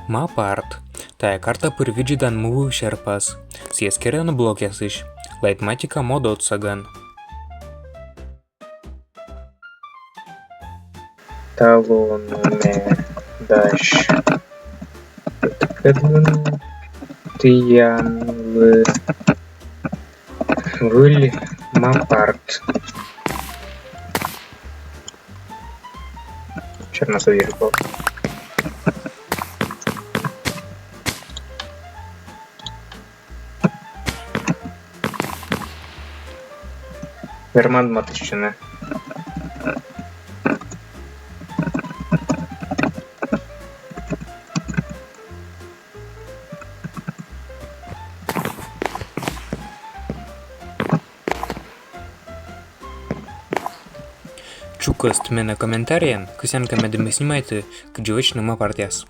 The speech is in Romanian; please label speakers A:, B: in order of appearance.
A: Mapart. Tää kartta pyrvigidan muu sherpas. Sieskeren blokesish. Leitmatika modotsagan.
B: Talonne dash. Kadın tiyan vul Mapart. Черносоверхов. Верман Матыщина.
A: Чукаст мене коментарієн, кисянка медими знімайте, кдівочними партіас.